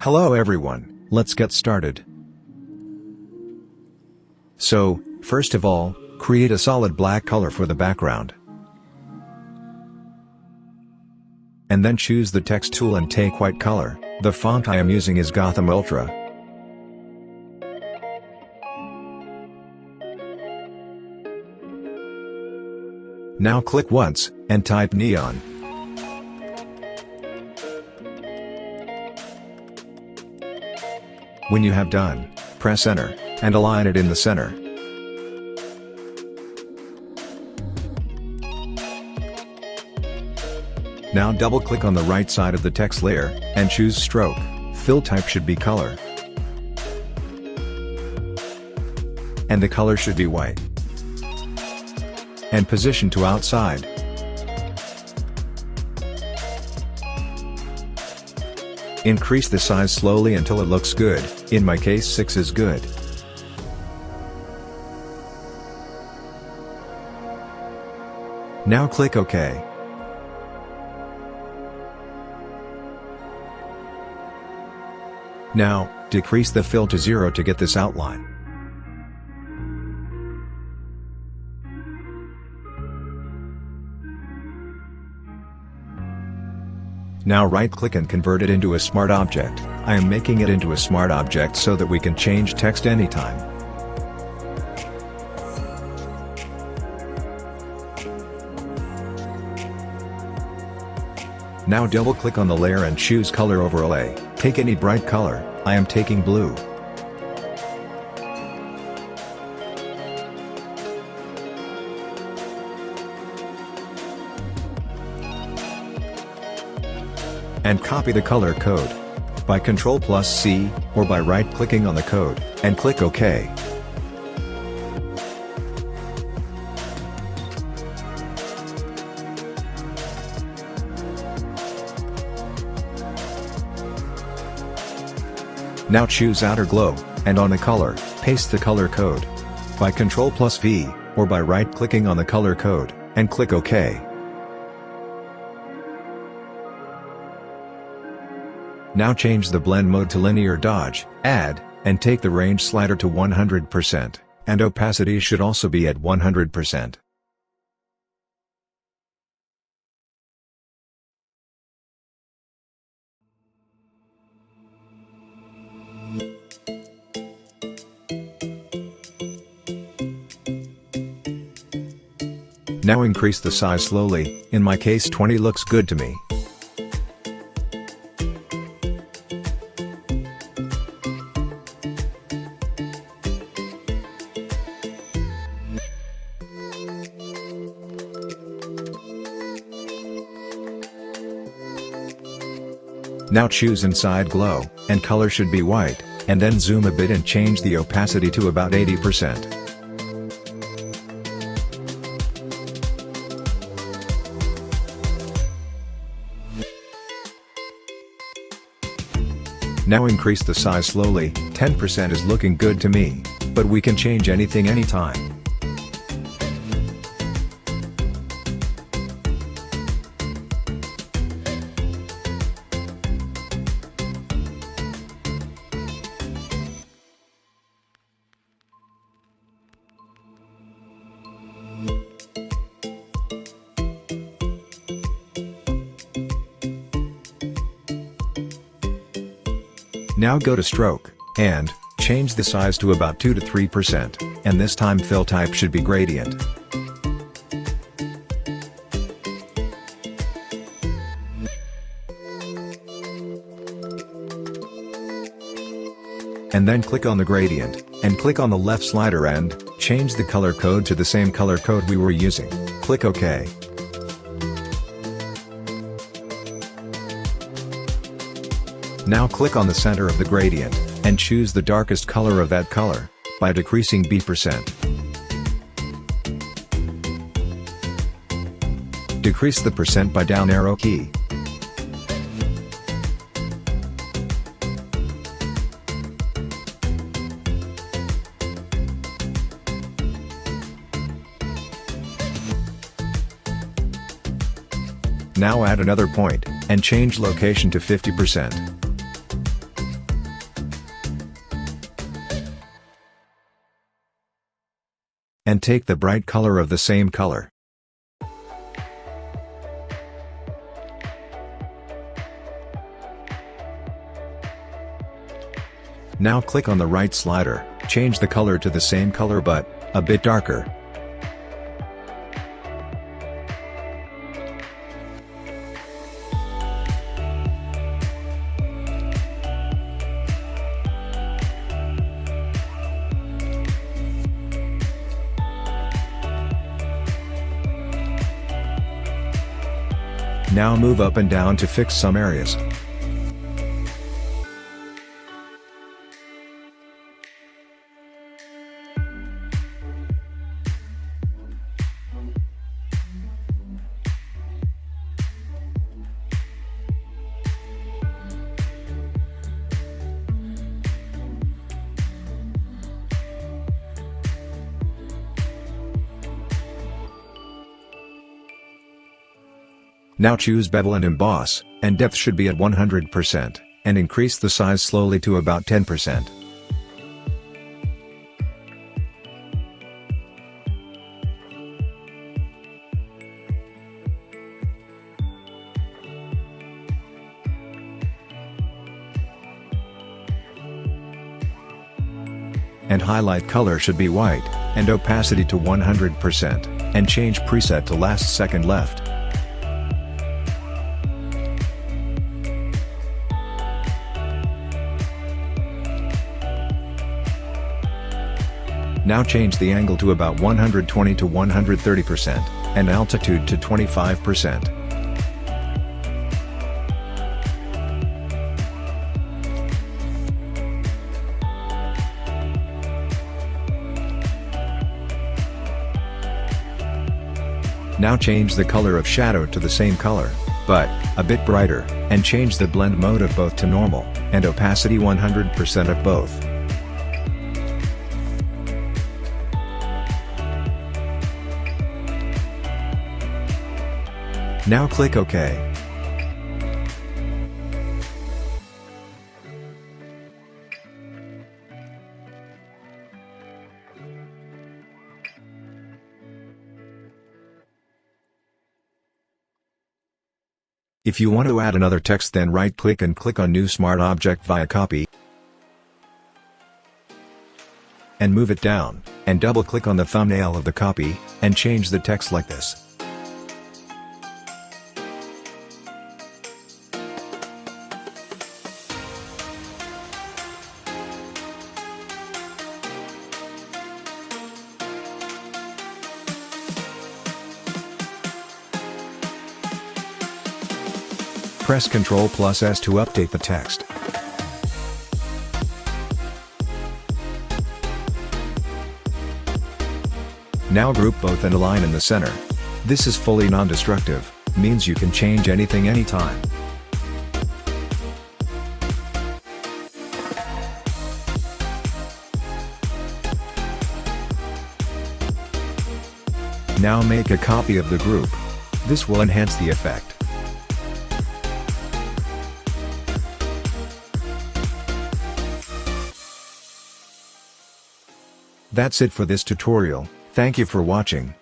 Hello everyone, let's get started. So, first of all, create a solid black color for the background. And then choose the text tool and take white color. The font I am using is Gotham Ultra. Now click once, and type neon. When you have done, press enter, and align it in the center. Now double-click on the right side of the text layer, and choose stroke. Fill type should be color. And the color should be white. And position to outside. Increase the size slowly until it looks good, in my case 6 is good. Now click OK. Now, decrease the fill to 0 to get this outline. Now right-click and convert it into a smart object. I am making it into a smart object so that we can change text anytime. Now double-click on the layer and choose Color Overlay. Take any bright color, I am taking blue. And copy the color code. By Ctrl+C, or by right-clicking on the code, and click OK. Now choose Outer Glow, and on the color, paste the color code. By Ctrl+V, or by right-clicking on the color code, and click OK. Now change the blend mode to linear dodge, add, and take the range slider to 100%, and opacity should also be at 100%. Now increase the size slowly, in my case 20 looks good to me. Now choose Inside Glow, and color should be white, and then zoom a bit and change the opacity to about 80%. Now increase the size slowly, 10% is looking good to me, but we can change anything anytime. Now go to Stroke, and change the size to about 2 to 3%, and this time fill type should be gradient. And then click on the gradient, and click on the left slider and change the color code to the same color code we were using. Click OK. Now click on the center of the gradient, and choose the darkest color of that color, by decreasing B%. Decrease the percent by down arrow key. Now add another point, and change location to 50%. and take the bright color of the same color. Now click on the right slider, change the color to the same color but a bit darker. Now move up and down to fix some areas. Now choose bevel and emboss, and depth should be at 100%, and increase the size slowly to about 10%. And highlight color should be white, and opacity to 100%, and change preset to last second left. Now change the angle to about 120 to 130%, and altitude to 25%. Now change the color of shadow to the same color, but a bit brighter, and change the blend mode of both to normal, and opacity 100% of both. Now click OK. If you want to add another text, then right-click and click on New Smart Object via Copy, and move it down, and double-click on the thumbnail of the copy, and change the text like this. Press Ctrl+S to update the text. Now group both and align in the center. This is fully non-destructive, means you can change anything anytime. Now make a copy of the group. This will enhance the effect. That's it for this tutorial. Thank you for watching.